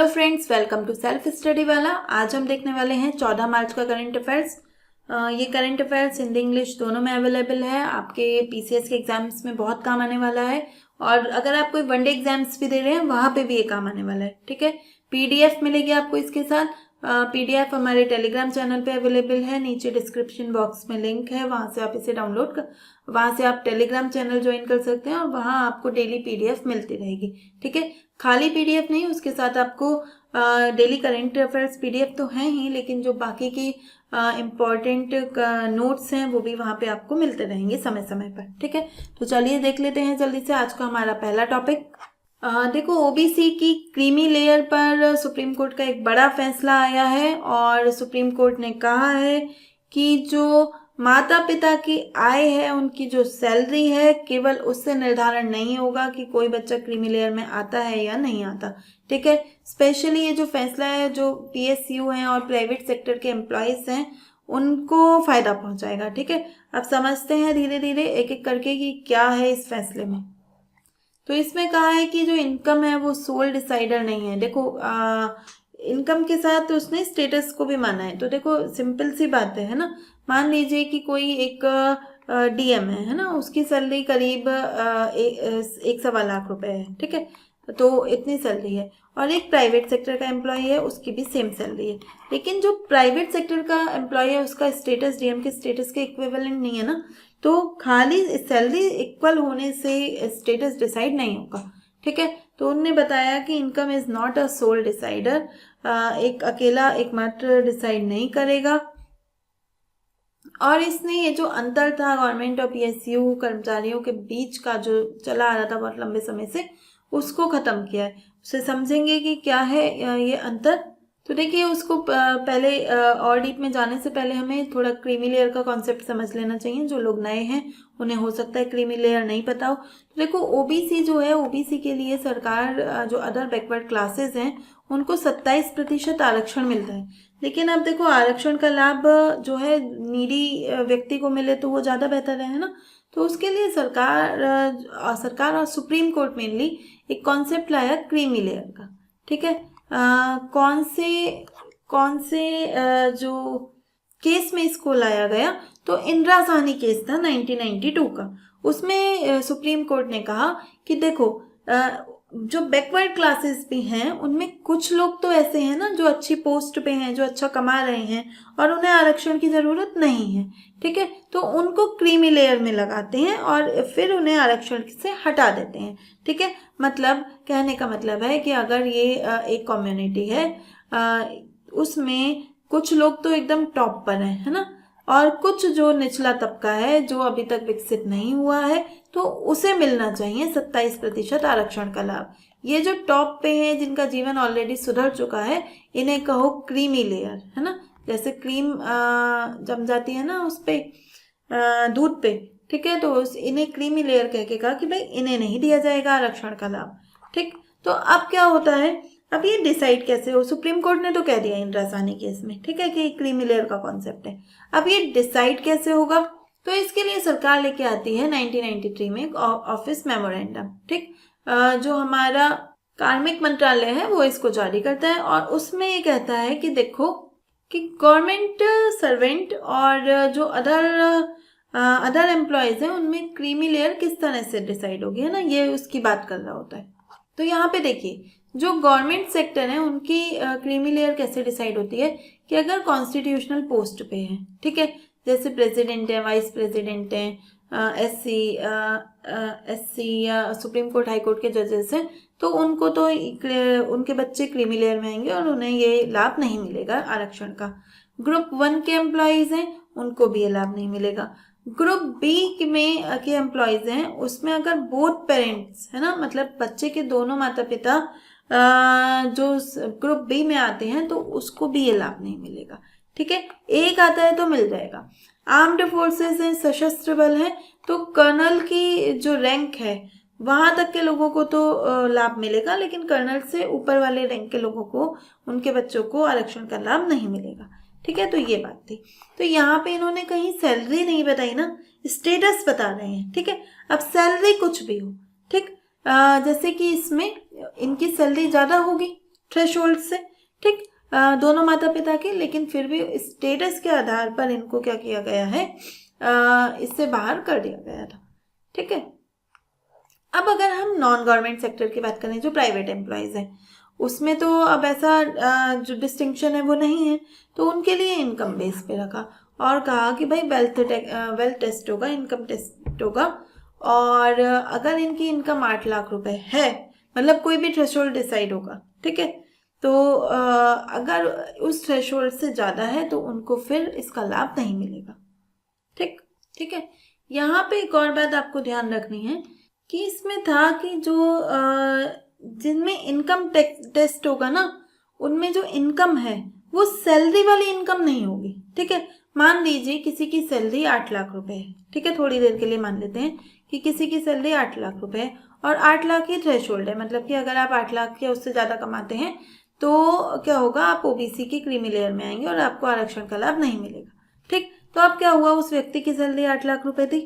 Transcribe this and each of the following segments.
Friends, welcome to self study वाला। आज हम देखने वाले हैं 14 मार्च का करंट अफेयर्स। ये करंट अफेयर्स हिंदी इंग्लिश दोनों में अवेलेबल है। आपके पीसीएस के एग्जाम्स में बहुत काम आने वाला है और अगर आप कोई वनडे एग्जाम्स भी दे रहे हैं वहाँ पे भी ये काम आने वाला है। ठीक है, पीडीएफ मिलेगी आपको इसके साथ। पीडीएफ हमारे टेलीग्राम चैनल पे अवेलेबल है, नीचे डिस्क्रिप्शन बॉक्स में लिंक है, वहाँ से आप इसे डाउनलोड कर वहाँ से आप टेलीग्राम चैनल ज्वाइन कर सकते हैं और वहाँ आपको डेली पीडीएफ मिलती रहेगी। ठीक है, खाली पीडीएफ नहीं, उसके साथ आपको डेली करंट अफेयर्स पीडीएफ तो हैं ही, लेकिन जो बाकी की इम्पॉर्टेंट नोट्स हैं वो भी वहाँ पे आपको मिलते रहेंगे समय समय पर। ठीक है, तो चलिए देख लेते हैं जल्दी से आज का हमारा पहला टॉपिक। देखो, ओबीसी की क्रीमी लेयर पर सुप्रीम कोर्ट का एक बड़ा फैसला आया है और सुप्रीम कोर्ट ने कहा है कि जो माता पिता की आय है, उनकी जो सैलरी है, केवल उससे निर्धारण नहीं होगा कि कोई बच्चा क्रीमी लेयर में आता है या नहीं आता। ठीक है, स्पेशली ये जो फैसला है जो पीएसयू हैं और प्राइवेट सेक्टर के एम्प्लॉयज़ हैं उनको फ़ायदा पहुंचाएगा। ठीक है, अब समझते हैं धीरे धीरे एक एक करके कि क्या है इस फैसले में। तो इसमें कहा है कि जो इनकम है वो सोल डिसाइडर नहीं है। देखो, इनकम के साथ उसने स्टेटस को भी माना है। तो देखो, सिंपल सी बात है ना। मान लीजिए कि कोई एक डीएम है ना, उसकी सैलरी करीब 1.25 लाख रुपए है। ठीक है, तो इतनी सैलरी है और एक प्राइवेट सेक्टर का एम्प्लॉय है, उसकी भी सेम सैलरी है। लेकिन जो प्राइवेट सेक्टर का एम्प्लॉय है उसका स्टेटस डीएम के स्टेटस के इक्विवेलेंट नहीं है ना। तो खाली सैलरी इक्वल होने से स्टेटस डिसाइड नहीं होगा। ठीक है, तो उन्होंने बताया कि income is not a sole decider, एक अकेला एकमात्र डिसाइड नहीं करेगा। और इसने ये जो अंतर था गवर्नमेंट और पीएसयू कर्मचारियों के बीच का जो चला आ रहा था बहुत लंबे समय से, उसको खत्म किया है। उसे समझेंगे कि क्या है ये अंतर। तो देखिए, उसको पहले और डीप में जाने से पहले हमें थोड़ा क्रीमी लेयर का कॉन्सेप्ट समझ लेना चाहिए। जो लोग नए हैं उन्हें हो सकता है क्रीमी लेयर नहीं पता हो। तो देखो, ओबीसी जो है, ओबीसी के लिए सरकार जो अदर बैकवर्ड क्लासेस हैं उनको 27% आरक्षण मिलता है। लेकिन अब देखो, आरक्षण का लाभ जो है नीडी व्यक्ति को मिले तो वो ज़्यादा बेहतर है ना। तो उसके लिए सरकार और सुप्रीम कोर्ट मेनली एक कॉन्सेप्ट लाया क्रीमी लेयर का। ठीक है, कौन से जो केस में इसको लाया गया, तो इंदिरा साहनी केस था 1992 का। उसमें सुप्रीम कोर्ट ने कहा कि देखो, जो बैकवर्ड क्लासेस भी हैं उनमें कुछ लोग तो ऐसे हैं ना जो अच्छी पोस्ट पे हैं, जो अच्छा कमा रहे हैं और उन्हें आरक्षण की ज़रूरत नहीं है। ठीक है, तो उनको क्रीमी लेयर में लगाते हैं और फिर उन्हें आरक्षण से हटा देते हैं। ठीक है, मतलब कहने का मतलब है कि अगर ये एक कम्युनिटी है, उसमें कुछ लोग तो एकदम टॉप पर हैं, है ना, और कुछ जो निचला तबका है जो अभी तक विकसित नहीं हुआ है, तो उसे मिलना चाहिए 27% आरक्षण का लाभ। ये जो टॉप पे हैं, जिनका जीवन ऑलरेडी सुधर चुका है, इन्हें कहो क्रीमी लेयर, है ना। जैसे क्रीम जम जाती है ना उस पे, दूध पे। ठीक है, तो इन्हें क्रीमी लेयर कह के कहा कि भाई इन्हें नहीं दिया जाएगा आरक्षण का लाभ। ठीक, तो अब क्या होता है, अब ये डिसाइड कैसे हो। सुप्रीम कोर्ट ने तो कह दिया इंदिरा साहनी केस में, ठीक है, कि क्रीमी लेयर का कॉन्सेप्ट है। अब ये डिसाइड कैसे होगा, तो इसके लिए सरकार लेके आती है 1993 में एक ऑफिस मेमोरेंडम। ठीक, जो हमारा कार्मिक मंत्रालय है वो इसको जारी करता है और उसमें ये कहता है कि देखो कि गवर्नमेंट सर्वेंट और जो अदर एम्प्लॉयज़ हैं उनमें क्रीमी लेयर किस तरह से डिसाइड होगी, है ना, ये उसकी बात कर रहा होता है। तो यहाँ पे देखिए, जो गवर्नमेंट सेक्टर है उनकी क्रीमी लेयर कैसे डिसाइड होती है कि अगर कॉन्स्टिट्यूशनल पोस्ट पे है, ठीक है, जैसे प्रेसिडेंट है, वाइस प्रेसिडेंट हैं, एससी या सुप्रीम कोर्ट हाई कोर्ट के जजेस हैं, तो उनको तो उनके बच्चे क्रीमी लेयर में आएंगे और उन्हें ये लाभ नहीं मिलेगा आरक्षण का। ग्रुप 1 के एम्प्लॉयज़ हैं उनको भी ये लाभ नहीं मिलेगा। ग्रुप बी में के एम्प्लॉयज़ हैं, उसमें अगर बोथ पेरेंट्स, है ना, मतलब बच्चे के दोनों माता पिता जो ग्रुप बी में आते हैं, तो उसको भी ये लाभ नहीं मिलेगा। ठीक है, एक आता है तो मिल जाएगा। आर्म्ड फोर्सेस हैं, सशस्त्र बल हैं, तो कर्नल की जो रैंक है वहाँ तक के लोगों को तो लाभ मिलेगा, लेकिन कर्नल से ऊपर वाले रैंक के लोगों को, उनके बच्चों को आरक्षण का लाभ नहीं मिलेगा। ठीक है, तो ये बात थी। तो यहाँ पे इन्होंने कहीं सैलरी नहीं बताई ना, स्टेटस बता रहे हैं। ठीक है, अब सैलरी कुछ भी हो, ठीक, जैसे कि इसमें इनकी सैलरी ज़्यादा होगी थ्रेशोल्ड से, ठीक। दोनों माता पिता के, लेकिन फिर भी स्टेटस के आधार पर इनको क्या किया गया है, इससे बाहर कर दिया गया था, ठीक है। अब अगर हम नॉन गवर्नमेंट सेक्टर की बात करें, जो प्राइवेट एम्प्लॉयज है, उसमें तो अब ऐसा जो डिस्टिंक्शन है वो नहीं है, तो उनके लिए इनकम बेस पे रखा और कहा कि भाई वेल्थ टेस्ट होगा, इनकम टेस्ट होगा, और अगर इनकी इनकम 8 लाख रुपए है, मतलब कोई भी थ्रेशोल्ड डिसाइड होगा, ठीक है, तो अगर उस थ्रेशोल्ड से ज़्यादा है तो उनको फिर इसका लाभ नहीं मिलेगा, ठीक है। यहाँ पे एक और बात आपको ध्यान रखनी है कि इसमें था कि जो जिनमें इनकम टेस्ट होगा ना, उनमें जो इनकम है वो सैलरी वाली इनकम नहीं होगी, ठीक है। मान लीजिए किसी की सैलरी 8 लाख रुपए है, ठीक है, थोड़ी देर के लिए मान लेते हैं कि किसी की सैलरी 8 लाख रुपए है और 8 लाख ही थ्रेशोल्ड है, मतलब कि अगर आप 8 लाख या उससे ज़्यादा कमाते हैं तो क्या होगा, आप ओबीसी की क्रीमी लेयर में आएंगे और आपको आरक्षण का लाभ नहीं मिलेगा, ठीक। तो अब क्या हुआ, उस व्यक्ति की सैलरी 8 लाख रुपए थी,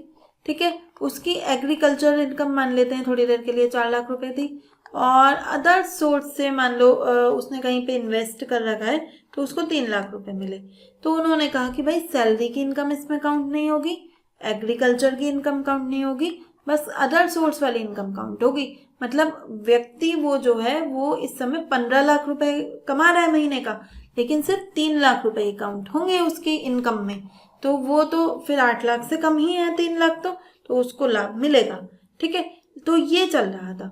ठीक है, उसकी एग्रीकल्चर इनकम मान लेते हैं थोड़ी देर के लिए 4 लाख रुपए थी, और अदर सोर्स से मान लो उसने कहीं पे इन्वेस्ट कर रखा है तो उसको 3 लाख रुपए मिले, तो उन्होंने कहा कि भाई सैलरी की इनकम इसमें काउंट नहीं होगी, एग्रीकल्चर की इनकम काउंट नहीं होगी, बस अदर सोर्स वाली इनकम काउंट होगी। मतलब व्यक्ति वो जो है वो इस समय 15 लाख रुपए कमा रहा है महीने का, लेकिन सिर्फ 3 लाख रुपए ही काउंट होंगे उसकी इनकम में, तो वो तो फिर 8 लाख से कम ही है 3 लाख, तो उसको लाभ मिलेगा, ठीक है। तो ये चल रहा था,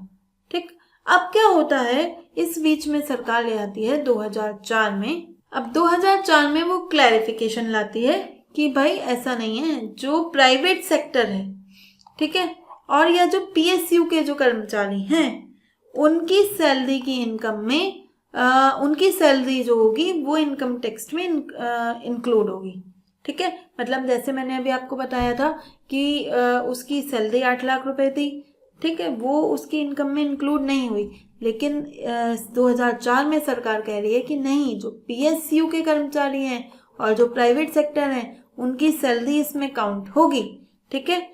ठीक। अब क्या होता है, इस बीच में सरकार ले आती है 2004 में। अब 2004 में वो क्लैरिफिकेशन लाती है कि भाई ऐसा नहीं है, जो प्राइवेट सेक्टर है, ठीक है, और या जो पीएसयू के जो कर्मचारी हैं, उनकी सैलरी की इनकम में उनकी सैलरी जो होगी वो इनकम टैक्स में इंक्लूड होगी, ठीक है। मतलब जैसे मैंने अभी आपको बताया था कि उसकी सैलरी 8 लाख रुपए थी, ठीक है, वो उसकी इनकम में इंक्लूड नहीं हुई, लेकिन 2004 में सरकार कह रही है कि नहीं, जो पीएसयू के कर्मचारी हैं और जो प्राइवेट सेक्टर हैं उनकी सैलरी इसमें काउंट होगी, ठीक है।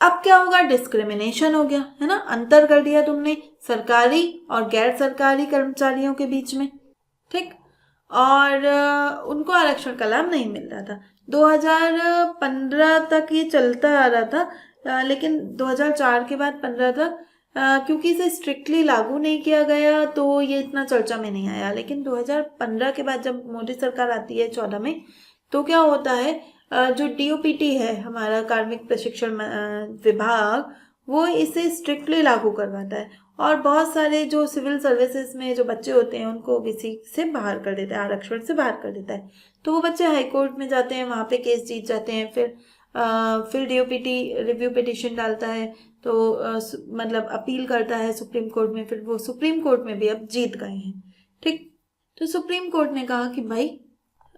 अब क्या होगा, डिस्क्रिमिनेशन हो गया, है ना, अंतर कर दिया तुमने सरकारी और गैर सरकारी कर्मचारियों के बीच में, ठीक, और उनको आरक्षण का लाभ नहीं मिल रहा था। 2015 तक ये चलता आ रहा था, लेकिन 2004 के बाद 15 तक क्योंकि इसे स्ट्रिक्टली लागू नहीं किया गया तो ये इतना चर्चा में नहीं आया, लेकिन 2015 के बाद जब मोदी सरकार आती है 14 में, तो क्या होता है, जो डीओपीटी है हमारा कार्मिक प्रशिक्षण विभाग, वो इसे स्ट्रिक्टली लागू करवाता है और बहुत सारे जो सिविल सर्विसेज में जो बच्चे होते हैं उनको ओबीसी से बाहर कर देता है, आरक्षण से बाहर कर देता है। तो वो बच्चे हाई कोर्ट में जाते हैं, वहाँ पे केस जीत जाते हैं, फिर डीओपीटी रिव्यू पिटिशन डालता है, तो मतलब अपील करता है सुप्रीम कोर्ट में, फिर वो सुप्रीम कोर्ट में भी अब जीत गए हैं, ठीक। तो सुप्रीम कोर्ट ने कहा कि भाई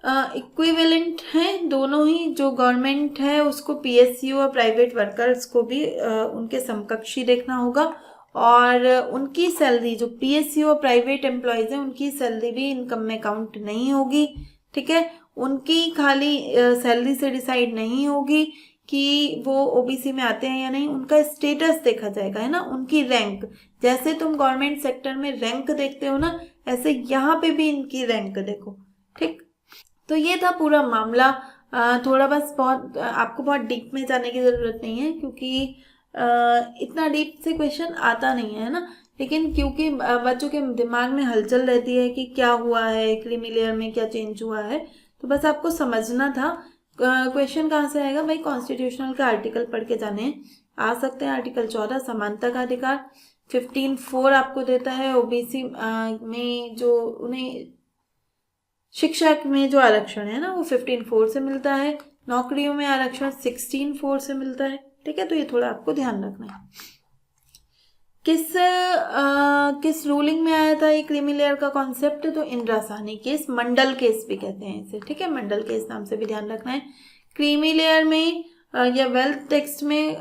इक्विवेलेंट हैं दोनों ही, जो गवर्नमेंट है उसको पीएसयू और प्राइवेट वर्कर्स को भी उनके समकक्षी देखना होगा, और उनकी सैलरी, जो पीएसयू और प्राइवेट एम्प्लॉयज हैं उनकी सैलरी भी इनकम में काउंट नहीं होगी, ठीक है। उनकी खाली सैलरी से डिसाइड नहीं होगी कि वो ओबीसी में आते हैं या नहीं, उनका स्टेटस देखा जाएगा, है ना, उनकी रैंक, जैसे तुम गवर्नमेंट सेक्टर में रैंक देखते हो ना, ऐसे यहाँ पे भी इनकी रैंक देखो, ठीक। तो ये था पूरा मामला। थोड़ा बस बहुत आपको बहुत डीप में जाने की ज़रूरत नहीं है, क्योंकि इतना डीप से क्वेश्चन आता नहीं है ना, लेकिन क्योंकि बच्चों के दिमाग में हलचल रहती है कि क्या हुआ है, क्रीमी लेयर में क्या चेंज हुआ है, तो बस आपको समझना था। क्वेश्चन कहाँ से आएगा भाई, कॉन्स्टिट्यूशनल का आर्टिकल पढ़ के जाने आ सकते हैं। आर्टिकल 14 समानता का अधिकार, 15(4) आपको देता है ओबीसी में जो उन्हें शिक्षा में जो आरक्षण है ना वो 15(4) से मिलता है, नौकरियों में आरक्षण 16(4) से मिलता है, ठीक है। तो ये थोड़ा आपको ध्यान रखना है। किस रूलिंग में आया था ये क्रीमी लेयर का कॉन्सेप्ट, तो इंदिरा साहनी केस, मंडल केस भी कहते हैं इसे, ठीक है, मंडल केस नाम से भी ध्यान रखना है। क्रीमी लेयर में या वेल्थ टेक्स्ट में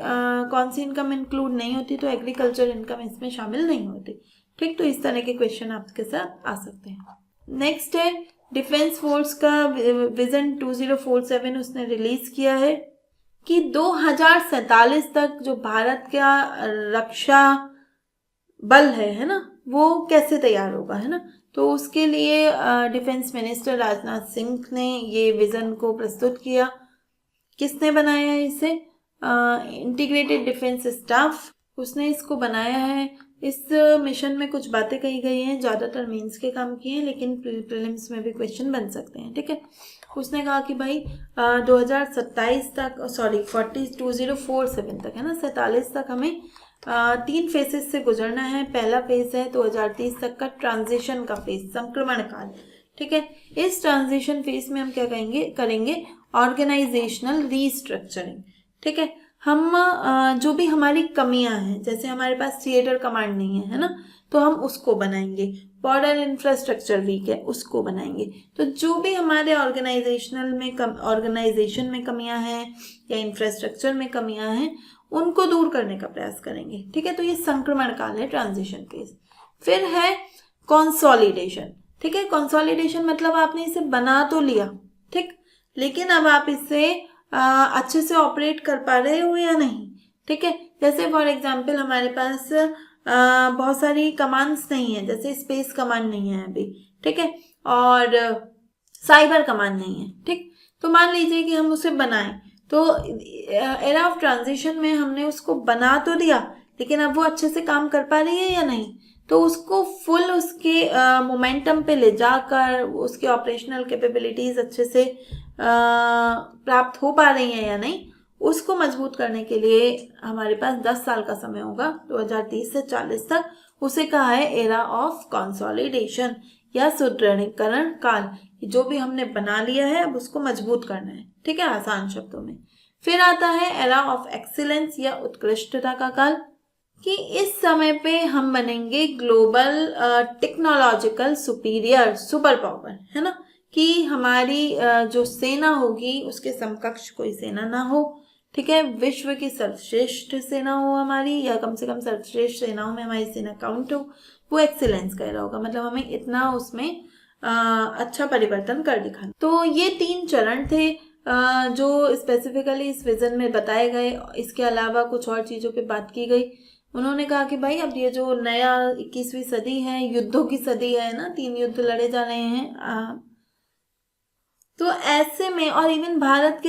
कौन सी इनकम इंक्लूड नहीं होती, तो एग्रीकल्चर इनकम इसमें शामिल नहीं होती, ठीक। तो इस तरह के क्वेश्चन आपके साथ आ सकते हैं। नेक्स्ट है डिफेंस फोर्स का विजन 2047 उसने रिलीज किया है कि 2047 तक जो भारत का रक्षा बल है ना, वो कैसे तैयार होगा, है ना। तो उसके लिए डिफेंस मिनिस्टर राजनाथ सिंह ने ये विज़न को प्रस्तुत किया। किसने बनाया है इसे? इंटीग्रेटेड डिफेंस स्टाफ, उसने इसको बनाया है। इस मिशन में कुछ बातें कही गई हैं, ज़्यादातर मेंस के काम की हैं, लेकिन प्रीलिम्स में भी क्वेश्चन बन सकते हैं। ठीक है, उसने कहा कि भाई 2027 तक 2047 तक, है ना, 47 तक हमें 3 फेजेस से गुजरना है। पहला फेज है 2030 तक का ट्रांजिशन का फेज, संक्रमण काल। ठीक है, इस ट्रांजिशन फेज में हम क्या करेंगे? Organisational restructuring. ठीक है, हम जो भी हमारी कमियां हैं, जैसे हमारे पास थिएटर कमांड नहीं है ना, तो हम उसको बनाएंगे। बॉर्डर इंफ्रास्ट्रक्चर वीक है, उसको बनाएंगे। तो जो भी हमारे ऑर्गेनाइजेशन में कमियां हैं या इंफ्रास्ट्रक्चर में कमियां हैं, उनको दूर करने का प्रयास करेंगे। ठीक है, तो ये संक्रमण काल है, ट्रांजिशन फेज। फिर है कंसोलिडेशन। ठीक है, कंसोलिडेशन मतलब आपने इसे बना तो लिया, ठीक, लेकिन अब आप इसे अच्छे से ऑपरेट कर पा रहे हो या नहीं। ठीक है, जैसे फॉर एग्जांपल हमारे पास बहुत सारी कमांड्स नहीं है, जैसे स्पेस कमांड नहीं है अभी। ठीक है, और साइबर कमांड नहीं है। ठीक, तो मान लीजिए कि हम उसे बनाएं, तो एरा ऑफ ट्रांजिशन में हमने उसको बना तो दिया, लेकिन अब वो अच्छे से काम कर पा रही है या नहीं। तो उसको फुल उसके मोमेंटम पे ले जाकर उसके ऑपरेशनल कैपेबिलिटीज अच्छे से प्राप्त हो पा रही हैं या नहीं, उसको मजबूत करने के लिए हमारे पास 10 साल का समय होगा, 2030 से 40 तक। उसे कहा है एरा ऑफ कंसोलिडेशन या सुदृढ़ीकरण काल। जो भी हमने बना लिया है, अब उसको मजबूत करना है। ठीक है, आसान शब्दों में। फिर आता है एरा ऑफ एक्सीलेंस या उत्कृष्टता का काल, कि इस समय पे हम बनेंगे global technological superior, super power, है ना, कि हमारी जो सेना होगी उसके समकक्ष कोई सेना ना हो। ठीक है, विश्व की सर्वश्रेष्ठ सेना हो हमारी, या कम से कम सर्वश्रेष्ठ सेनाओं में हमारी सेना काउंट हो। वो एक्सीलेंस कह रहा होगा, मतलब हमें इतना उसमें अच्छा परिवर्तन कर दिखाना। तो ये 3 चरण थे जो स्पेसिफिकली इस विजन में बताए गए। इसके अलावा कुछ और चीज़ों पे बात की गई। उन्होंने कहा कि भाई अब ये जो नया 21वीं सदी है, युद्धों की सदी है ना, 3 युद्ध लड़े जा रहे हैं, तो ऐसे में, और इवन भारत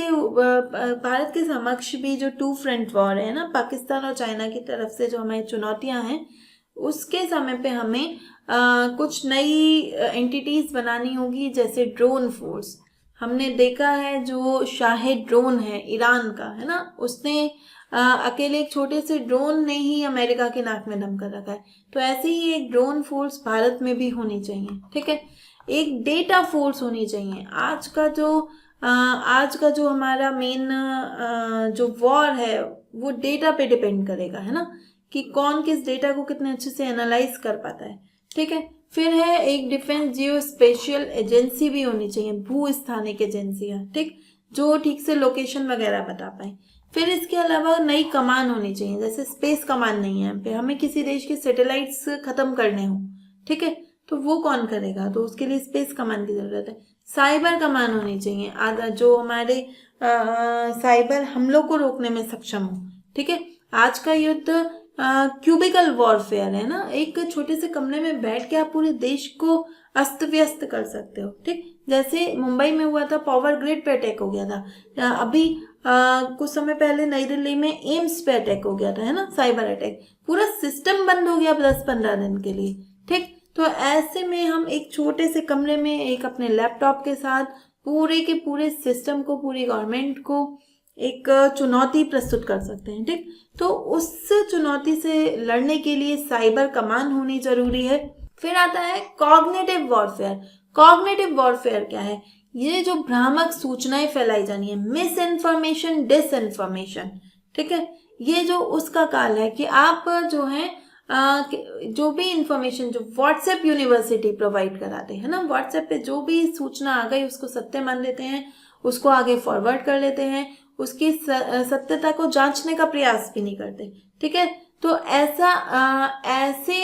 के समक्ष भी जो 2 फ्रंट वॉर है ना, पाकिस्तान और चाइना की तरफ से जो हमारी चुनौतियां हैं, उसके समय पे हमें कुछ नई एंटिटीज बनानी होगी, जैसे ड्रोन फोर्स। हमने देखा है जो शाहिद ड्रोन है ईरान का, है ना, उसने अकेले एक छोटे से ड्रोन ने ही अमेरिका के नाक में दम कर रखा है। तो ऐसे ही एक ड्रोन फोर्स भारत में भी होनी चाहिए। ठीक है, एक डेटा फोर्स होनी चाहिए। आज का जो हमारा मेन जो वॉर है, वो डेटा पे डिपेंड करेगा, है ना, कि कौन किस डेटा को कितने अच्छे से एनालाइज कर पाता है। ठीक है, फिर है एक डिफेंस जियो स्पेशियल एजेंसी भी होनी चाहिए, भूस्थानिक एजेंसियां, ठीक, जो ठीक से लोकेशन वगैरह बता पाए। फिर इसके अलावा नई कमान होनी चाहिए, जैसे स्पेस कमान नहीं है पे, हमें किसी देश के सैटेलाइट्स खत्म करने हो, ठीक है, तो वो कौन करेगा, तो उसके लिए स्पेस कमान की जरूरत है। साइबर कमान होनी चाहिए, जो हमारे साइबर हमलों को रोकने में सक्षम हो। ठीक है, आज का युद्ध क्यूबिकल वॉरफेयर है ना, एक छोटे से कमरे में बैठ के आप पूरे देश को अस्त व्यस्त कर सकते हो। ठीक, जैसे मुंबई में हुआ था, पावर ग्रिड पे अटैक हो गया था। अभी कुछ समय पहले नई दिल्ली में एम्स पे अटैक हो गया था, है ना, साइबर अटैक। पूरा सिस्टम बंद हो गया 10-15 दिन के लिए। ठीक, तो ऐसे में हम एक छोटे से कमरे में एक अपने लैपटॉप के साथ पूरे के पूरे सिस्टम को, पूरी गवर्नमेंट को एक चुनौती प्रस्तुत कर सकते हैं। ठीक, तो उस चुनौती से लड़ने के लिए साइबर कमान होनी जरूरी है। फिर आता है कॉग्निटिव वॉरफेयर। कॉग्निटिव वॉरफेयर क्या है? ये जो भ्रामक सूचनाएं फैलाई जानी है, मिस इन्फॉर्मेशन, डिस इन्फॉर्मेशन। ठीक है, ये जो उसका काल है कि आप जो है जो भी इंफॉर्मेशन जो व्हाट्सएप यूनिवर्सिटी प्रोवाइड कराते हैं ना, व्हाट्सएप पे जो भी सूचना आ गई उसको सत्य मान लेते हैं, उसको आगे फॉरवर्ड कर लेते हैं, उसकी सत्यता को जांचने का प्रयास भी नहीं करते। ठीक है, तो ऐसे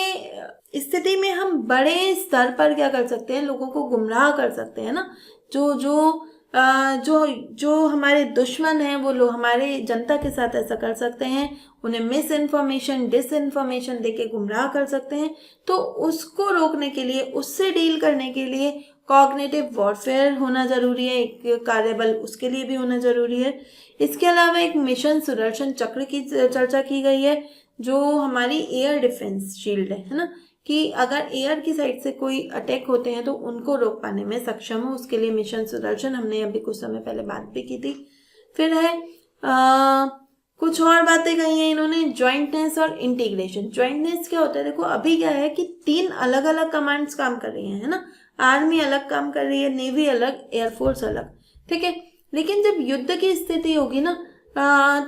स्थिति में हम बड़े स्तर पर क्या कर सकते हैं, लोगों को गुमराह कर सकते हैं ना। जो जो जो हमारे दुश्मन हैं वो लोग हमारे जनता के साथ ऐसा कर सकते हैं, उन्हें मिस इन्फॉर्मेशन डिसइन्फॉर्मेशन देके गुमराह कर सकते हैं। तो उसको रोकने के लिए, उससे डील करने के लिए कॉग्निटिव वॉरफेयर होना जरूरी है, एक कार्यबल उसके लिए भी होना जरूरी है। इसके अलावा एक मिशन सुदर्शन चक्र की चर्चा की गई है, जो हमारी एयर डिफेंस शील्ड है ना, कि अगर एयर की साइड से कोई अटैक होते हैं तो उनको रोक पाने में सक्षम हो, उसके लिए मिशन सुदर्शन, हमने अभी कुछ समय पहले बात भी की थी। फिर है कुछ और बातें कही हैं इन्होंने, ज्वाइंटनेस और इंटीग्रेशन। ज्वाइंटनेस क्या होता है, देखो अभी क्या है कि 3 अलग अलग कमांड्स काम कर रही हैं, है ना, आर्मी अलग काम कर रही है, नेवी अलग, एयरफोर्स अलग, ठीक है। लेकिन जब युद्ध की स्थिति होगी ना,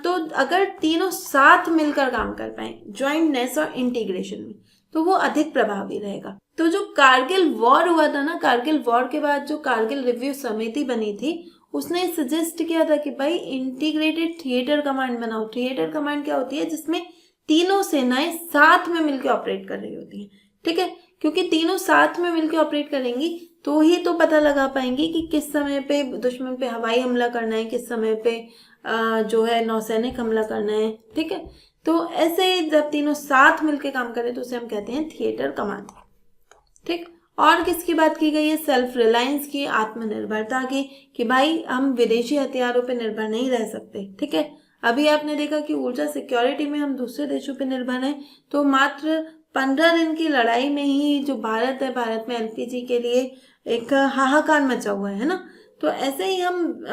तो अगर तीनों साथ मिलकर काम कर पाए ज्वाइंटनेस और इंटीग्रेशन में, तो वो अधिक प्रभावी रहेगा। तो जो कारगिल वॉर हुआ था ना, कारगिल वॉर के बाद जो कारगिल रिव्यू समिति बनी थी, उसने सजेस्ट किया था कि भाई इंटीग्रेटेड थिएटर कमांड बनाओ। थिएटर कमांड क्या होती है, जिसमें तीनों सेनाएं साथ में मिलकर ऑपरेट कर रही होती हैं, ठीक है। क्योंकि तीनों साथ में मिलकर ऑपरेट करेंगी तो ही तो पता लगा पाएंगी कि किस समय पे दुश्मन पे हवाई हमला करना है, किस समय पे जो है नौसैनिक हमला करना है, ठीक है। तो ऐसे जब तीनों साथ मिलकर काम करें तो उसे हम कहते हैं थिएटर कमांड, ठीक। और किसकी बात की गई है, सेल्फ रिलायंस की, आत्मनिर्भरता की, कि भाई हम विदेशी हथियारों पे निर्भर नहीं रह सकते, ठीक है। अभी आपने देखा कि ऊर्जा सिक्योरिटी में हम दूसरे देशों पे निर्भर हैं, तो मात्र 15 दिन की लड़ाई में ही जो भारत है, भारत में एलपीजी के लिए एक हाहाकार मचा हुआ है ना। तो ऐसे ही हम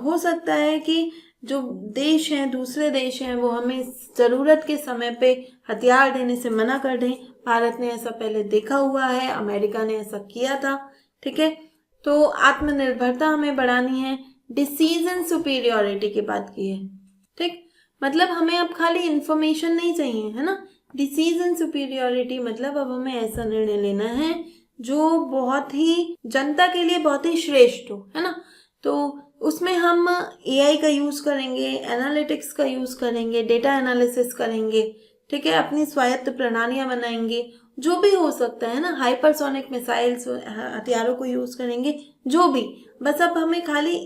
हो सकता है कि जो देश हैं, दूसरे देश हैं, वो हमें ज़रूरत के समय पे हथियार देने से मना कर दें। भारत ने ऐसा पहले देखा हुआ है, अमेरिका ने ऐसा किया था, ठीक है। तो आत्मनिर्भरता हमें बढ़ानी है। डिसीजन सुपीरियोरिटी की बात की है, ठीक। मतलब हमें अब खाली इंफॉर्मेशन नहीं चाहिए, है ना। डिसीजन सुपीरियोरिटी मतलब अब हमें ऐसा निर्णय लेना है जो बहुत ही जनता के लिए बहुत ही श्रेष्ठ हो, है ना। तो उसमें हम एआई का यूज़ करेंगे, एनालिटिक्स का यूज़ करेंगे, डेटा एनालिसिस करेंगे, ठीक है। अपनी स्वायत्त प्रणालियां बनाएंगे, जो भी हो सकता है ना, हाइपरसोनिक मिसाइल्स हथियारों को यूज़ करेंगे, जो भी। बस अब हमें खाली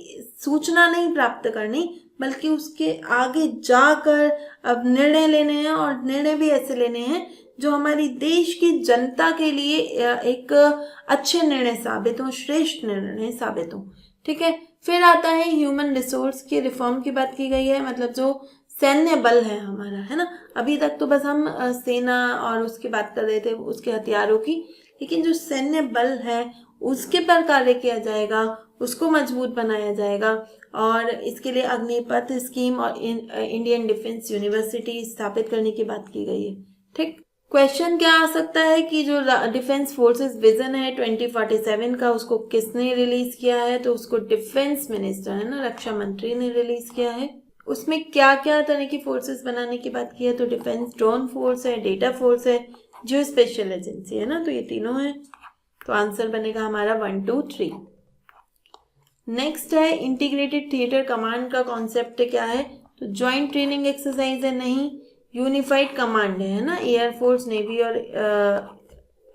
सूचना नहीं प्राप्त करनी, बल्कि उसके आगे जाकर अब निर्णय लेने हैं, और निर्णय भी ऐसे लेने हैं जो हमारी देश की जनता के लिए एक अच्छे निर्णय साबित हों, श्रेष्ठ निर्णय साबित हों, ठीक है। फिर आता है ह्यूमन रिसोर्स की रिफॉर्म की बात की गई है, मतलब जो सैन्य बल है हमारा, है ना। अभी तक तो बस हम सेना और उसकी बात कर रहे थे, उसके हथियारों की, लेकिन जो सैन्य बल है उसके पर कार्य किया जाएगा, उसको मजबूत बनाया जाएगा। और इसके लिए अग्निपथ स्कीम और इंडियन डिफेंस यूनिवर्सिटी स्थापित करने की बात की गई है, ठीक। क्वेश्चन क्या आ सकता है कि जो डिफेंस फोर्सेस विजन है 2047 का, उसको किसने रिलीज किया है, तो उसको डिफेंस मिनिस्टर, है ना, रक्षा मंत्री ने रिलीज किया है। उसमें क्या क्या तरह की फोर्सेस बनाने की बात की है, तो डिफेंस ड्रोन फोर्स है, डेटा फोर्स है, जियो स्पेशल एजेंसी, है ना। तो ये तीनों है, तो आंसर बनेगा हमारा 1, 2, 3। नेक्स्ट है इंटीग्रेटेड थिएटर कमांड का कॉन्सेप्ट क्या है, तो ज्वाइंट ट्रेनिंग एक्सरसाइज है, नहीं, यूनिफाइड कमांड है ना, एयरफोर्स, नेवी और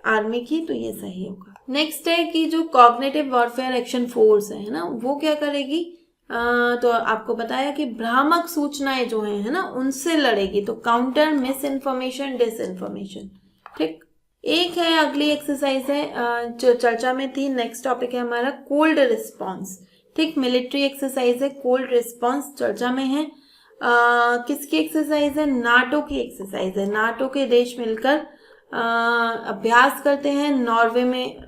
आर्मी की, तो ये सही होगा। नेक्स्ट है कि जो कॉग्निटिव वॉरफेयर एक्शन फोर्स है ना, वो क्या करेगी, तो आपको बताया कि भ्रामक सूचनाएं जो है ना, उनसे लड़ेगी, तो काउंटर मिस इन्फॉर्मेशन डिसइन्फॉर्मेशन, ठीक। एक है अगली एक्सरसाइज है जो चर्चा में थी, नेक्स्ट टॉपिक है हमारा कोल्ड रिस्पॉन्स, ठीक। मिलिट्री एक्सरसाइज है, कोल्ड रिस्पॉन्स चर्चा में है। किसकी एक्सरसाइज है, नाटो की एक्सरसाइज है। नाटो के देश मिलकर अभ्यास करते हैं, नॉर्वे में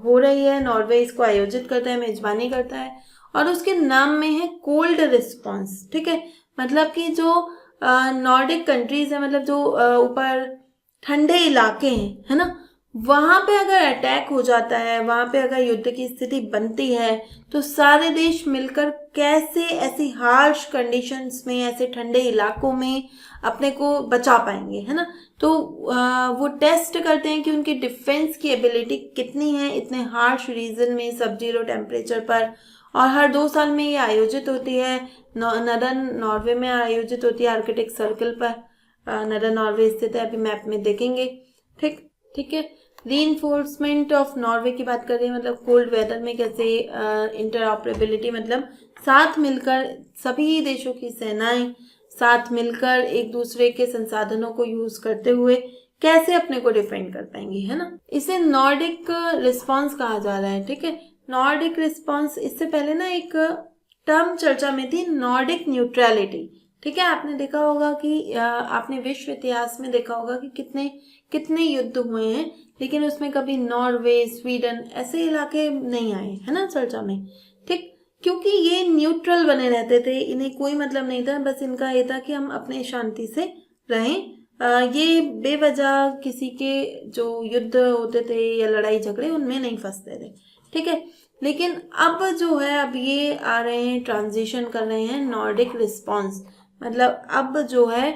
हो रही है, नॉर्वे इसको आयोजित करता है, मेजबानी करता है, और उसके नाम में है कोल्ड रिस्पॉन्स, ठीक है। मतलब कि जो नॉर्डिक कंट्रीज है, मतलब जो ऊपर ठंडे इलाके हैं, है ना, वहां पे अगर अटैक हो जाता है, वहां पे अगर युद्ध की स्थिति बनती है, तो सारे देश मिलकर कैसे ऐसी हार्श कंडीशंस में, ऐसे ठंडे इलाकों में अपने को बचा पाएंगे, है ना। तो वो टेस्ट करते हैं कि उनकी डिफेंस की एबिलिटी कितनी है इतने हार्श रीजन में, सब जीरो टेम्परेचर पर। और हर 2 साल में ये आयोजित होती है, नदर्न नॉर्वे में आयोजित होती है, आर्कटिक सर्कल पर नदर्न नॉर्वे स्थित है, अभी मैप में देखेंगे, ठीक है। रीइंफोर्समेंट ऑफ नॉर्वे की बात कर रहे हैं, मतलब कोल्ड वेदर में कैसे इंटरऑपरेबिलिटी, मतलब साथ मिलकर सभी देशों की सेनाएं साथ मिलकर एक दूसरे के संसाधनों को यूज करते हुए कैसे अपने को डिफेंड कर पाएंगे, है ना। इसे नॉर्डिक रिस्पॉन्स कहा जा रहा है, ठीक है। नॉर्डिक रिस्पॉन्स, इससे पहले ना एक टर्म चर्चा में थी, नॉर्डिक न्यूट्रलिटी, ठीक है। आपने देखा होगा कि आपने विश्व इतिहास में देखा होगा कि कितने कितने युद्ध हुए हैं, लेकिन उसमें कभी नॉर्वे, स्वीडन ऐसे इलाके नहीं आए, है ना, चर्चा में, ठीक। क्योंकि ये न्यूट्रल बने रहते थे, इन्हें कोई मतलब नहीं था, बस इनका ये था कि हम अपने शांति से रहें। ये बेवजह किसी के जो युद्ध होते थे या लड़ाई झगड़े उनमें नहीं फंसते थे, ठीक है। लेकिन अब जो है, अब ये आ रहे हैं, ट्रांजिशन कर रहे हैं नॉर्डिक रिस्पॉन्स, मतलब अब जो है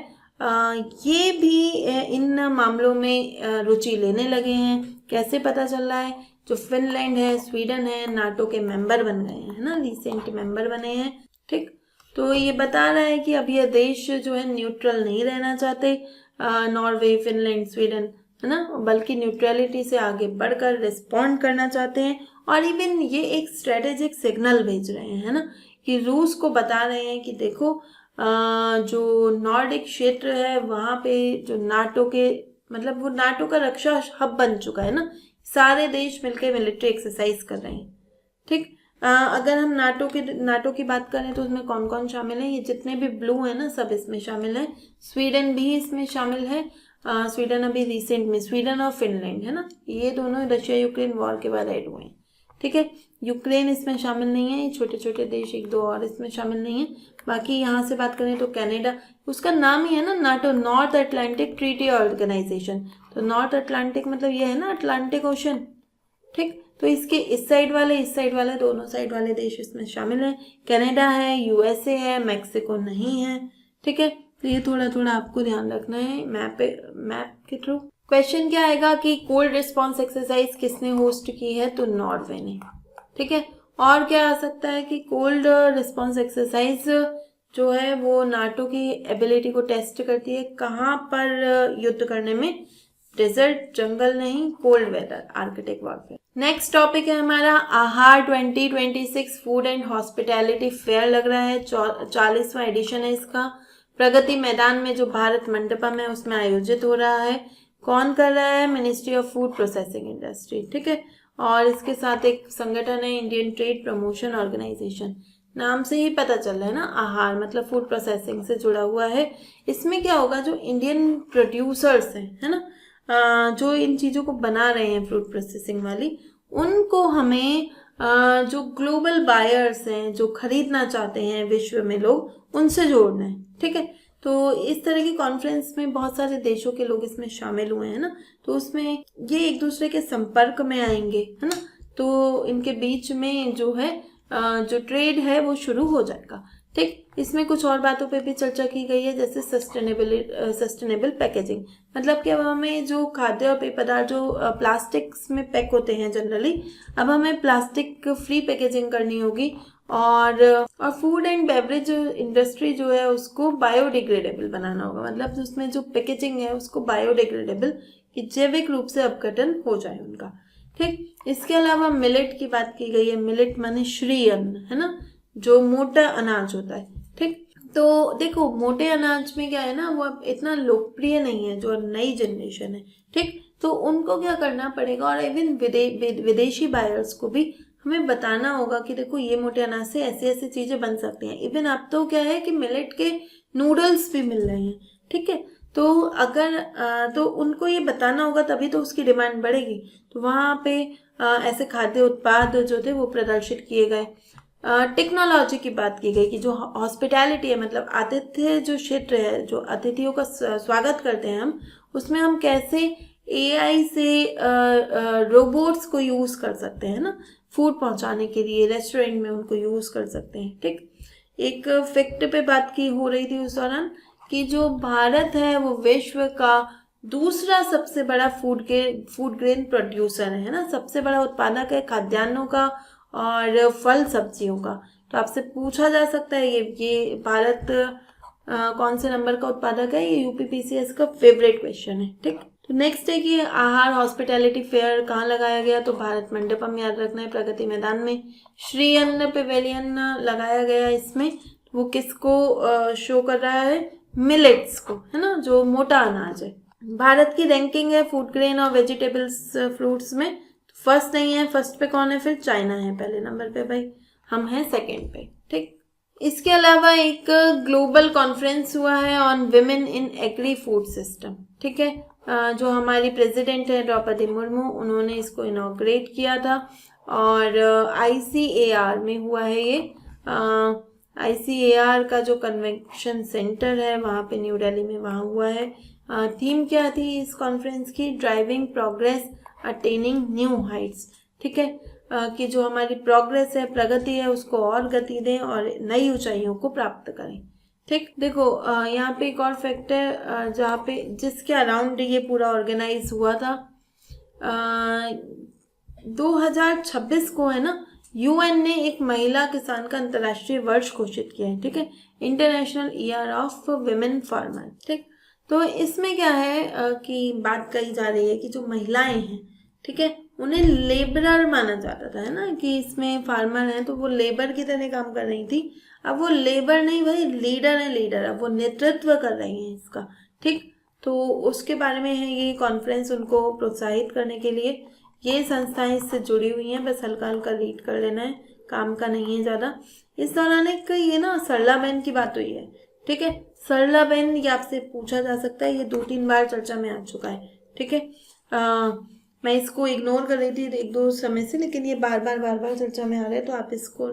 ये भी इन मामलों में रुचि लेने लगे हैं। कैसे पता चल रहा है, जो फिनलैंड है, स्वीडन है, नाटो के मेंबर बन गए हैं, है ना, रिसेंट मेंबर बने हैं, ठीक। तो ये बता रहा है कि अब ये देश जो है न्यूट्रल नहीं रहना चाहते, नॉर्वे, फिनलैंड, स्वीडन, है ना, बल्कि न्यूट्रलिटी से आगे बढ़कर रिस्पॉन्ड करना चाहते हैं। और इवन ये एक स्ट्रेटेजिक सिग्नल भेज रहे हैं, है ना, कि रूस को बता रहे हैं कि देखो जो नॉर्डिक क्षेत्र है वहाँ पे जो नाटो के, मतलब वो नाटो का रक्षा हब बन चुका है ना, सारे देश मिलकर मिलिट्री एक्सरसाइज कर रहे हैं, ठीक। अगर हम नाटो की बात करें तो उसमें कौन कौन शामिल है, ये जितने भी ब्लू है ना सब इसमें शामिल है, स्वीडन भी इसमें शामिल है। स्वीडन अभी रिसेंट में, स्वीडन और फिनलैंड, है ना, ये दोनों रशिया यूक्रेन वॉर के बाद ऐड हुए हैं, ठीक है। यूक्रेन इसमें शामिल नहीं है, ये छोटे छोटे देश एक दो और इसमें शामिल नहीं है। बाकी यहाँ से बात करें तो कनाडा, उसका नाम ही है ना NATO, North Atlantic Treaty Organization, तो नॉर्थ अटलांटिक मतलब ये है ना अटलांटिक ओशन, ठीक। तो इसके इस साइड वाले दोनों साइड वाले देश इसमें शामिल हैं। कनाडा है, यूएसए है, मैक्सिको नहीं है, ठीक है। तो ये थोड़ा थोड़ा आपको ध्यान रखना है मैप के थ्रू। क्वेश्चन क्या आएगा कि कोल्ड रिस्पॉन्स एक्सरसाइज किसने होस्ट की है, तो नॉर्वे ने, ठीक है। और क्या आ सकता है कि कोल्ड रिस्पॉन्स एक्सरसाइज जो है वो नाटो की एबिलिटी को टेस्ट करती है, कहाँ पर युद्ध करने में, डेजर्ट, जंगल नहीं, cold weather, arctic warfare. Next topic है हमारा आहार 2026 फूड एंड हॉस्पिटैलिटी फेयर लग रहा है, 40वां एडिशन है इसका। प्रगति मैदान में जो भारत मंडपम है उसमें आयोजित हो रहा है। कौन कर रहा है, ministry of food processing industry, ठीक है। और इसके साथ एक संगठन है इंडियन ट्रेड प्रमोशन ऑर्गेनाइजेशन, नाम से ही पता चल रहा है ना, आहार मतलब फूड प्रोसेसिंग से जुड़ा हुआ है। इसमें क्या होगा, जो इंडियन प्रोड्यूसर्स हैं, है ना, जो इन चीज़ों को बना रहे हैं फूड प्रोसेसिंग वाली, उनको हमें जो ग्लोबल बायर्स हैं, जो खरीदना चाहते हैं विश्व में लोग, उनसे जोड़ना है, ठीक है। तो इस तरह की कॉन्फ्रेंस में बहुत सारे देशों के लोग इसमें शामिल हुए हैं ना, तो उसमें ये एक दूसरे के संपर्क में आएंगे, है ना, तो इनके बीच में जो है जो ट्रेड है वो शुरू हो जाएगा, ठीक। इसमें कुछ और बातों पे भी चर्चा की गई है, जैसे सस्टेनेबल पैकेजिंग, मतलब कि अब हमें जो खाद्य और पेय पदार्थ जो प्लास्टिक्स में पैक होते हैं जनरली, अब हमें प्लास्टिक फ्री पैकेजिंग करनी होगी। और फूड एंड बेवरेज इंडस्ट्री जो है उसको बायोडिग्रेडेबल बनाना होगा, मतलब उसमें जो पैकेजिंग है उसको बायोडिग्रेडेबल, कि जैविक रूप से अपघटन हो जाए उनका, ठीक। इसके अलावा मिलेट की बात की गई है, मिलेट माने श्री अन्न, है ना, जो मोटा अनाज होता है, ठीक। तो देखो मोटे अनाज में क्या है ना, वो अब इतना लोकप्रिय नहीं है जो नई जनरेशन है, ठीक। तो उनको क्या करना पड़ेगा, और इवन विदेशी बायर्स को भी हमें बताना होगा कि देखो ये मोटे अनाज से ऐसी ऐसी चीजें बन सकती हैं। इवन अब तो क्या है कि मिलेट के नूडल्स भी मिल रहे हैं, ठीक है। तो अगर तो उनको ये बताना होगा, तभी तो उसकी डिमांड बढ़ेगी। तो वहाँ पे ऐसे खाद्य उत्पाद जो थे वो प्रदर्शित किए गए। टेक्नोलॉजी की बात की गई कि जो हॉस्पिटैलिटी है, मतलब आतिथ्य जो क्षेत्र है, जो अतिथियों का स्वागत करते हैं हम, उसमें हम कैसे एआई से रोबोट्स को यूज कर सकते हैं ना, फूड पहुंचाने के लिए रेस्टोरेंट में उनको यूज कर सकते हैं, ठीक। एक फैक्ट पे बात की हो रही थी उस दौरान कि जो भारत है वो विश्व का दूसरा सबसे बड़ा फूड ग्रेन प्रोड्यूसर है ना, सबसे बड़ा उत्पादक है खाद्यान्नों का और फल सब्जियों का। तो आपसे पूछा जा सकता है ये भारत कौन से नंबर का उत्पादक है, ये यूपीपीसीएस का फेवरेट क्वेश्चन है, ठीक। तो नेक्स्ट है कि आहार हॉस्पिटैलिटी फेयर कहाँ लगाया गया, तो भारत मंडपम याद रखना है, प्रगति मैदान में। श्री अन्न पेवेलियन लगाया गया इसमें, वो किसको शो कर रहा है, मिलेट्स को, है ना, जो मोटा अनाज है। भारत की रैंकिंग है फूड ग्रेन और वेजिटेबल्स फ्रूट्स में, फर्स्ट नहीं है, फर्स्ट पे कौन है, फिर चाइना है पहले नंबर पे भाई, हम हैं सेकंड पे, ठीक। इसके अलावा एक ग्लोबल कॉन्फ्रेंस हुआ है on women in agri food system, ठीक है, जो हमारी प्रेसिडेंट है द्रौपदी मुर्मू, उन्होंने इसको इनॉग्रेट किया था और ICAR में हुआ है ये। ICAR का जो कन्वेंशन सेंटर है वहाँ पे न्यू दिल्ली में, वहाँ हुआ है। थीम क्या थी इस कॉन्फ्रेंस की, driving progress attaining new Heights, ठीक है, कि जो हमारी प्रोग्रेस है, प्रगति है, उसको और गति दें और नई ऊंचाइयों को प्राप्त करें, ठीक। देखो यहाँ पे एक और फैक्ट है जहाँ पे जिसके अराउंड ये पूरा ऑर्गेनाइज हुआ था, 2026 को, है ना, UN ने एक महिला किसान का अंतर्राष्ट्रीय वर्ष घोषित किया है, ठीक है, international year of women farmer, ठीक। तो इसमें क्या है कि बात कही जा रही है कि जो महिलाएं हैं, ठीक है, उन्हें लेबरर माना जाता था, है ना, कि इसमें फार्मर हैं तो वो लेबर की तरह काम कर रही थी। अब वो लेबर नहीं भाई, लीडर है, लीडर, अब वो नेतृत्व कर रही हैं इसका, ठीक। तो उसके बारे में है ये कॉन्फ्रेंस, उनको प्रोत्साहित करने के लिए ये संस्थाएं इससे जुड़ी हुई हैं, बस हल्का हल्का रीड कर लेना है, काम का नहीं है ज़्यादा। इस दौरान एक ये ना सरला बहन की बात हुई है, ठीक है, सरला बहन ये आपसे पूछा जा सकता है, ये 2-3 बार चर्चा में आ चुका है, ठीक है। मैं इसको इग्नोर कर रही थी 1-2 समय से, लेकिन ये बार बार चर्चा में आ रहा है, तो आप इसको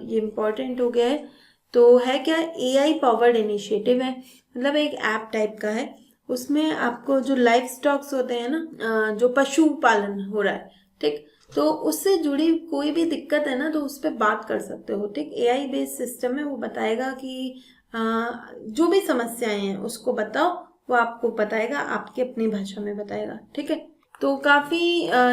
ये इम्पोर्टेंट हो गया है। तो है क्या, AI पावर्ड इनिशिएटिव है, मतलब एक ऐप टाइप का है, उसमें आपको जो लाइफ स्टॉक्स होते हैं ना, जो पशु पालन हो रहा है, ठीक, तो उससे जुड़ी कोई भी दिक्कत है ना, तो उस पर बात कर सकते हो, ठीक। AI बेस्ड सिस्टम है, वो बताएगा कि जो भी समस्याएं हैं उसको बताओ, वो आपको बताएगा, आपकी अपनी भाषा में बताएगा, ठीक है। तो काफ़ी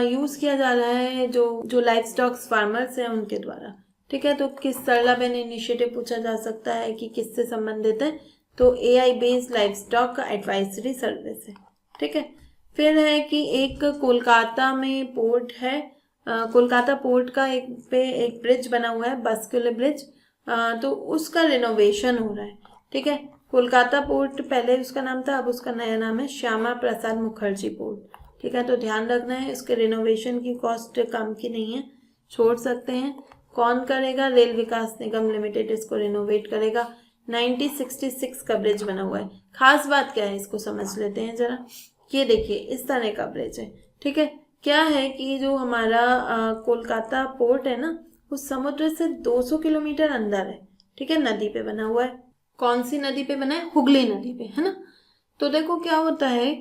यूज़ किया जा रहा है जो लाइफ स्टॉक्स फार्मर्स हैं उनके द्वारा, ठीक है। तो किस सरला बहन इनिशिएटिव पूछा जा सकता है कि किससे संबंधित है, तो AI बेस्ड लाइफ स्टॉक का एडवाइजरी सर्विस है, ठीक है। फिर है कि एक कोलकाता में पोर्ट है, कोलकाता पोर्ट का एक ब्रिज बना हुआ है, बास्कुलर ब्रिज, तो उसका रिनोवेशन हो रहा है, ठीक है। कोलकाता पोर्ट पहले उसका नाम था, अब उसका नया नाम है श्यामा प्रसाद मुखर्जी पोर्ट, ठीक है। तो ध्यान रखना है, इसके रिनोवेशन की कॉस्ट कम की नहीं है, छोड़ सकते हैं। कौन करेगा, रेल विकास निगम लिमिटेड इसको रिनोवेट करेगा। 1966 का ब्रिज बना हुआ है। खास बात क्या है इसको समझ लेते हैं जरा। ये देखिए इस तरह का ब्रिज है, ठीक है। क्या है कि जो हमारा कोलकाता पोर्ट है ना, उस समुद्र से 200 किलोमीटर अंदर है, ठीक है, नदी पे बना हुआ है। कौन सी नदी पे बना है, हुगली नदी पे, है ना। तो देखो क्या होता है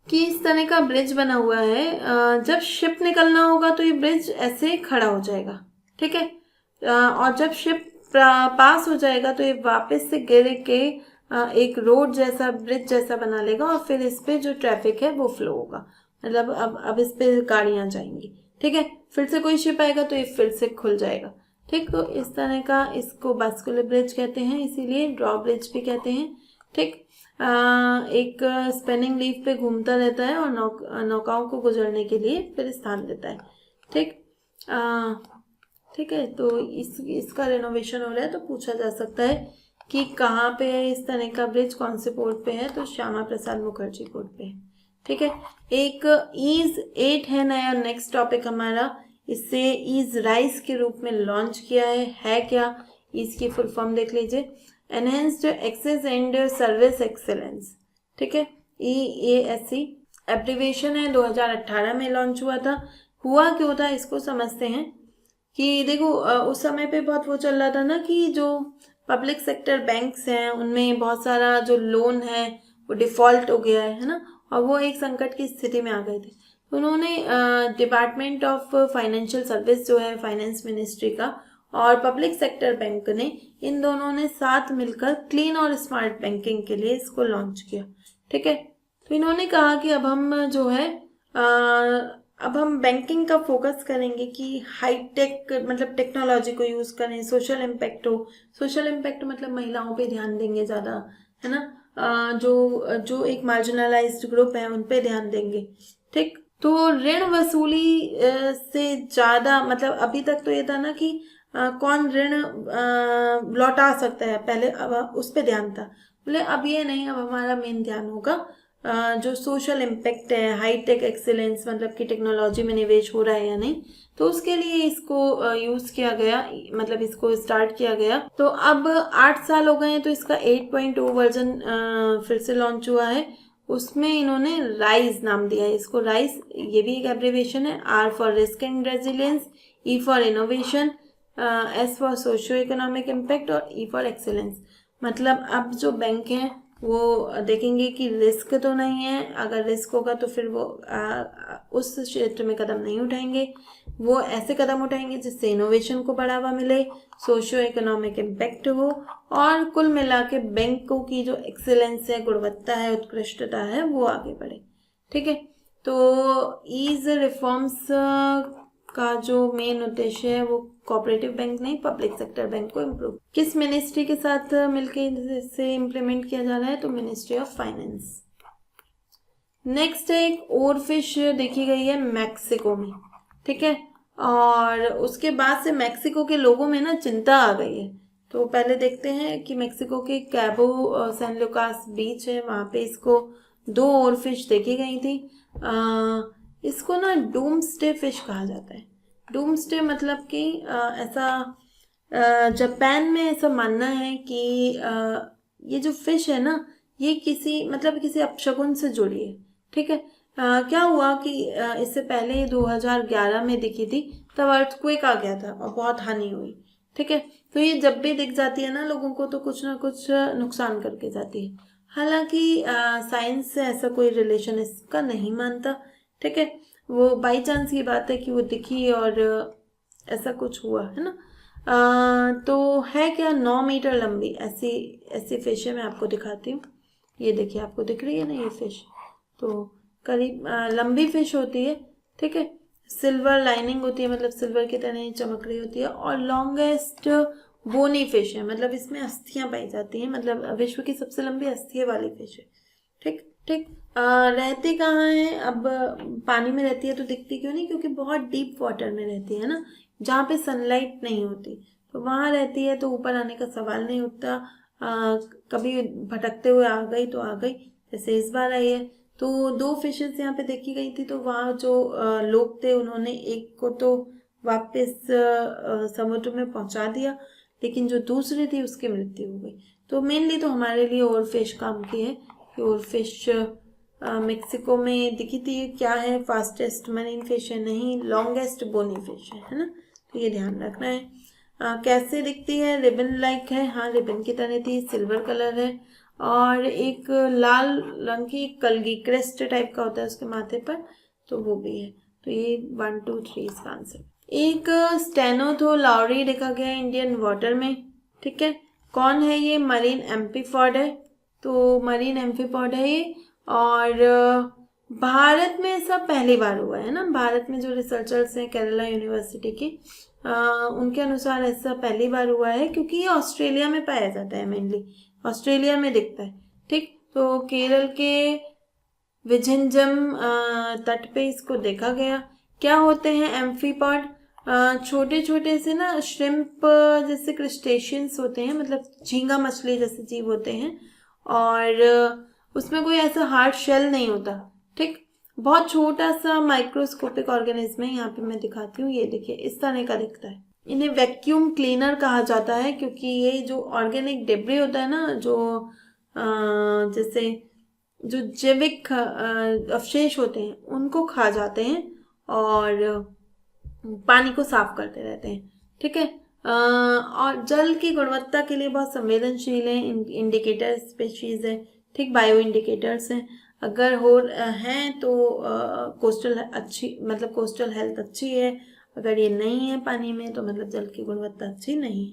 कि इस तरह का ब्रिज बना हुआ है, जब शिप निकलना होगा तो ये ब्रिज ऐसे खड़ा हो जाएगा, ठीक है, और जब शिप पास हो जाएगा तो ये वापस से गिर के एक रोड जैसा, ब्रिज जैसा बना लेगा और फिर इस पे जो ट्रैफिक है वो फ्लो होगा, मतलब अब इस पे गाड़ियां जाएंगी, ठीक है। फिर से कोई शिप आएगा तो ये फिर से खुल जाएगा, ठीक। तो इस तरह का, इसको बास्कुलर ब्रिज कहते हैं, इसीलिए ड्रॉ ब्रिज भी कहते हैं, ठीक। एक स्पेनिंग लीफ पे घूमता रहता है और नौकाओं को गुजरने के लिए फिर स्थान देता है, ठीक। ठीक है, तो इसका रेनोवेशन हो रहा है, तो पूछा जा सकता है कि कहाँ पे है इस तरह का ब्रिज, कौन से पोर्ट पे है, तो श्यामा प्रसाद मुखर्जी पोर्ट पे है, ठीक है। एक ईज 8 है नया नेक्स्ट टॉपिक हमारा, इससे ईज राइस के रूप में लॉन्च किया है क्या, इसकी फुल फॉर्म देख लीजिए, enhanced access and service excellence, ठीक है, EASC एब्रिविएशन है, 2018 में लॉन्च हुआ था। हुआ क्यों था इसको समझते हैं कि देखो उस समय पे बहुत वो चल रहा था ना कि जो पब्लिक सेक्टर बैंक्स हैं उनमें बहुत सारा जो लोन है वो डिफ़ॉल्ट हो गया है ना, और वो एक संकट की स्थिति में आ गए थे। तो उन्होंने डिपार्टमेंट ऑफ फाइनेंशियल सर्विस जो है फाइनेंस मिनिस्ट्री का और पब्लिक सेक्टर बैंक ने, इन दोनों ने साथ मिलकर क्लीन और स्मार्ट बैंकिंग के लिए इसको लॉन्च किया, ठीक है। तो इन्होंने कहा कि अब हम जो है अब हम बैंकिंग का फोकस करेंगे कि हाईटेक मतलब टेक्नोलॉजी को यूज़ करें, सोशल इम्पैक्ट हो, सोशल इम्पैक्ट मतलब महिलाओं पे ध्यान देंगे ज़्यादा, है ना, जो एक मार्जिनलाइज्ड ग्रुप है उन पे ध्यान देंगे। ठीक, तो ऋण वसूली से ज़्यादा, मतलब अभी तक तो ये था ना कि कौन ऋण लौटा सकता है, पहले अब उस पे ध्यान था। बोले अब ये नहीं, अब हमारा मेन ध्यान होगा जो सोशल इम्पेक्ट है, हाईटेक एक्सीलेंस, मतलब कि टेक्नोलॉजी में निवेश हो रहा है या नहीं, तो उसके लिए इसको यूज़ किया गया, मतलब इसको स्टार्ट किया गया। तो अब 8 साल हो गए हैं, तो इसका 8.0 वर्जन फिर से लॉन्च हुआ है। उसमें इन्होंने राइज नाम दिया है इसको। राइज ये भी एक एब्रिविएशन है। R for risk and resilience, E for innovation, S for socio economic impact और ई फॉर एक्सेलेंस। मतलब अब जो बैंक हैं वो देखेंगे कि रिस्क तो नहीं है, अगर रिस्क होगा तो फिर वो उस क्षेत्र में कदम नहीं उठाएंगे, वो ऐसे कदम उठाएंगे जिससे इनोवेशन को बढ़ावा मिले, सोशियो इकोनॉमिक इम्पैक्ट हो, और कुल मिला के बैंकों की जो एक्सेलेंस है, गुणवत्ता है, उत्कृष्टता है, वो आगे बढ़े। ठीक है, तो ईज रिफॉर्म्स का जो मेन उद्देश्य है वो कोऑपरेटिव बैंक नहीं, पब्लिक सेक्टर बैंक को इम्प्रूव। किस मिनिस्ट्री के साथ मिलकर इसे इम्प्लीमेंट किया जा रहा है, तो मिनिस्ट्री ऑफ फाइनेंस। नेक्स्ट है एक और फिश देखी गई है मैक्सिको में। ठीक है, और उसके बाद से मैक्सिको के लोगों में ना चिंता आ गई है। तो पहले देखते हैं कि मैक्सिको के कैबो सैन लुकास बीच है, वहाँ पे इसको 2 और फिश देखी गई थी। इसको ना डूम्सडे फिश कहा जाता है। डूम्सडे मतलब कि ऐसा जापान में ऐसा मानना है कि ये जो फिश है ना, ये किसी अपशगुन से जुड़ी है। ठीक है, क्या हुआ कि इससे पहले 2011 में दिखी थी, तब अर्थक्वेक आ गया था और बहुत हानि हुई। ठीक है, तो ये जब भी दिख जाती है ना लोगों को, तो कुछ ना कुछ नुकसान करके जाती है। हालांकि साइंस से ऐसा कोई रिलेशन इसका नहीं मानता। ठीक है, वो बाई चांस की बात है कि वो दिखी और ऐसा कुछ हुआ है ना। तो है क्या, 9 मीटर लंबी ऐसी ऐसी फिश है। मैं आपको दिखाती हूँ, ये देखिए, आपको दिख रही है ना ये फिश, तो करीब लंबी फिश होती है। ठीक है, सिल्वर लाइनिंग होती है, मतलब सिल्वर की तरह चमक रही होती है, और लॉन्गेस्ट बोनी फिश है, मतलब इसमें अस्थियां पाई जाती हैं, मतलब विश्व की सबसे लंबी अस्थियों वाली फिश है। ठीक ठीक, रहती कहाँ है, अब पानी में रहती है तो दिखती क्यों नहीं, क्योंकि बहुत डीप वाटर में रहती है ना, जहाँ पे सनलाइट नहीं होती, तो वहाँ रहती है, तो ऊपर आने का सवाल नहीं उठता। कभी भटकते हुए आ गई तो आ गई, जैसे इस बार आई है। तो 2 फिशेस यहाँ पे देखी गई थी, तो वहाँ जो लोग थे उन्होंने एक को तो वापस समुद्र में पहुंचा दिया, लेकिन जो दूसरी थी उसकी मृत्यु हो गई। तो मेनली तो हमारे लिए और फिश काम की है कि और फिश मेक्सिको में दिखी थी। क्या है, फास्टेस्ट मरीन फिश है नहीं, लॉन्गेस्ट बोनी फिश है ना, तो ये ध्यान रखना है। कैसे दिखती है, रिबन लाइक है, हाँ रिबन की तरह थी, सिल्वर कलर है, और एक लाल रंग की कलगी क्रेस्ट टाइप का होता है उसके माथे पर, तो वो भी है। तो ये 1 2 3 इसका आंसर। एक स्टेनोथोलाउरी देखा गया है इंडियन वाटर में। ठीक है, कौन है ये, मरीन एम्फीपॉड है, तो मरीन एम्फीपॉड है ये। और भारत में ऐसा पहली बार हुआ है ना, भारत में जो रिसर्चर्स हैं केरला यूनिवर्सिटी के, उनके अनुसार ऐसा पहली बार हुआ है, क्योंकि ये ऑस्ट्रेलिया में पाया जाता है, मेनली ऑस्ट्रेलिया में दिखता है। ठीक, तो केरल के विझिंजम तट पे इसको देखा गया। क्या होते हैं एम्फीपॉड, छोटे छोटे से ना श्रिम्प जैसे क्रिस्टेशियंस होते हैं, मतलब झींगा मछली जैसे जीव होते हैं, और उसमें कोई ऐसा हार्ड शेल नहीं होता। ठीक, बहुत छोटा सा माइक्रोस्कोपिक ऑर्गेनिज्म है। यहाँ पे मैं दिखाती हूँ, ये देखिए इस तरह का दिखता है। इन्हें वैक्यूम क्लीनर कहा जाता है, क्योंकि ये जो ऑर्गेनिक डेब्री होता है ना, जो जैसे जो जैविक अवशेष होते हैं उनको खा जाते हैं और पानी को साफ करते रहते हैं। ठीक है, और जल की गुणवत्ता के लिए बहुत संवेदनशील है, इंडिकेटर स्पीशीज है। ठीक, बायो इंडिकेटर्स हैं, अगर हैं तो कोस्टल अच्छी, मतलब कोस्टल हेल्थ अच्छी है, अगर ये नहीं है पानी में तो मतलब जल की गुणवत्ता अच्छी नहीं है।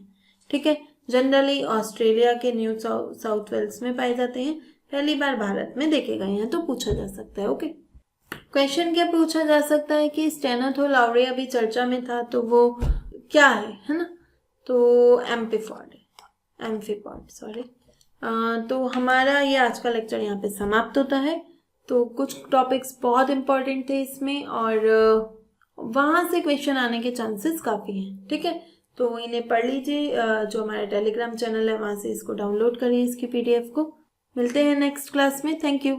ठीक है, जनरली ऑस्ट्रेलिया के न्यू साउथ वेल्स में पाए जाते हैं, पहली बार भारत में देखे गए हैं, तो पूछा जा सकता है। ओके, क्वेश्चन क्या पूछा जा सकता है कि स्टेनोथोलाउरी अभी चर्चा में था, तो वो क्या है ना, तो एम्फीपॉड, सॉरी, तो हमारा ये आज का लेक्चर यहाँ पे समाप्त होता है। तो कुछ टॉपिक्स बहुत इम्पोर्टेंट थे इसमें और वहाँ से क्वेश्चन आने के चांसेस काफ़ी हैं, ठीक है। तो इन्हें पढ़ लीजिए, जो हमारा टेलीग्राम चैनल है वहाँ से इसको डाउनलोड करिए, इसकी PDF को। मिलते हैं नेक्स्ट क्लास में। Thank you.